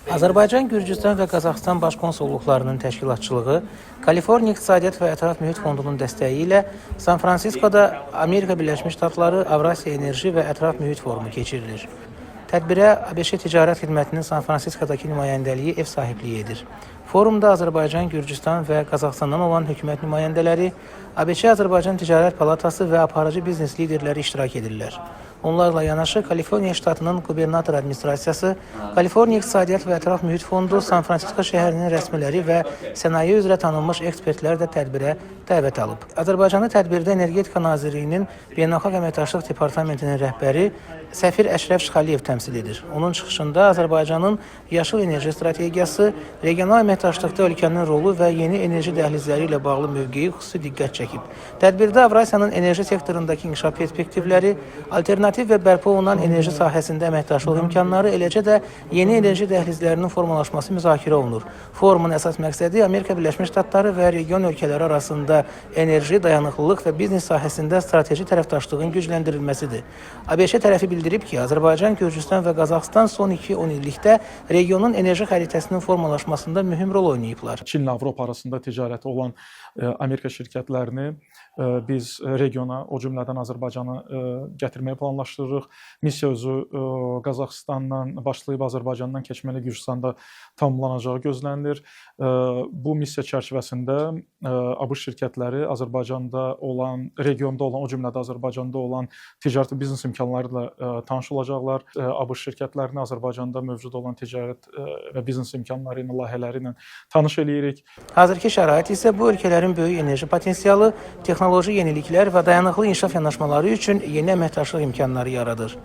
Azərbaycan, Gürcüstan və Qazaxıstan baş konsulluqlarının təşkilatçılığı Kaliforniya İqtisadiyyat və Ətraf Mühit Fondunun dəstəyi ilə San Fransiskoda Amerika Birləşmiş Ştatları Avrasiya Enerji və Ətraf Mühit Forumu keçirilir. Tədbirə ABŞ Ticarət Xidmətinin San Fransiskodakı nümayəndəliyi ev sahibliyi edir. Forumda Azərbaycan, Gürcüstan və Qazaxıstandan olan hökumət nümayəndələri, ABŞ-Azərbaycan Ticarət Palatası və aparıcı biznes liderləri iştirak edirlər. Onlarla yanaşı Kaliforniya ştatının qubernator administrasiyası, Kaliforniya İqtisadiyyat və Ətraf Mühit Fondu, San Fransisko şəhərinin rəsmiləri və sənaye üzrə tanınmış ekspertlər də tədbirə dəvət alıb. Azərbaycanı tədbirdə Energetika Nazirliyinin Beynəlxalq Əməkdaşlıq Departamentinin rəhbəri Səfir Əşrəf Şıxəliyev təmsil edir. Onun çıxışında Azərbaycanın yaşıl enerji strategiyası, regional əməkdaşlıqda ölkənin rolu və yeni enerji dəhlizləri ilə bağlı mövqeyi xüsusi diqqət çəkib. Tədbirdə Avrasiyanın enerji sektorundakı inkişaf perspektivləri, alternativ və bərpa olunan enerji sahəsində əməkdaşlıq imkanları, eləcə də yeni enerji dəhlizlərinin formalaşması müzakirə olunur. Forumun əsas məqsədi Amerika Birləşmiş Ştatları və region ölkələri arasında enerji, dayanıqlılıq və biznes sahəsində strateji tərəfdaşlığın gücləndirilməsidir. ABŞ tərəfi bildirib ki, Azərbaycan, Gürcüstan və Qazaxıstan son 2-10 illikdə regionun enerji xəritəsinin formalaşmasında mühüm rol oynayıblar. Çinlə Avropa arasında ticarəti olan Amerika şirkətlərini biz regiona, o cümlədən Azərbaycanı gətirməyi planlaşdırırıq. Missiya özü Qazaxıstandan başlayıb Azərbaycandan keçməli Gürcüstanda tamamlanacağı gözlənilir. Bu missiya çərçivəsində ABŞ şirkətləri Azərbaycanda olan, regionda olan, o cümlədə Azərbaycanda olan ticarət və biznes imkanları ilə tanış olacaqlar. ABŞ şirkətlərini Azərbaycanda mövcud olan ticarət və biznes imkanları ilə, layihələri ilə tanış eləyirik. Hazırki şərait isə bu ölkələrin böyük enerji potensialı, texnoloji yeniliklər və dayanıqlı inkişaf yanaşmaları üçün yeni əməkdaşlıq imkanları yaradır.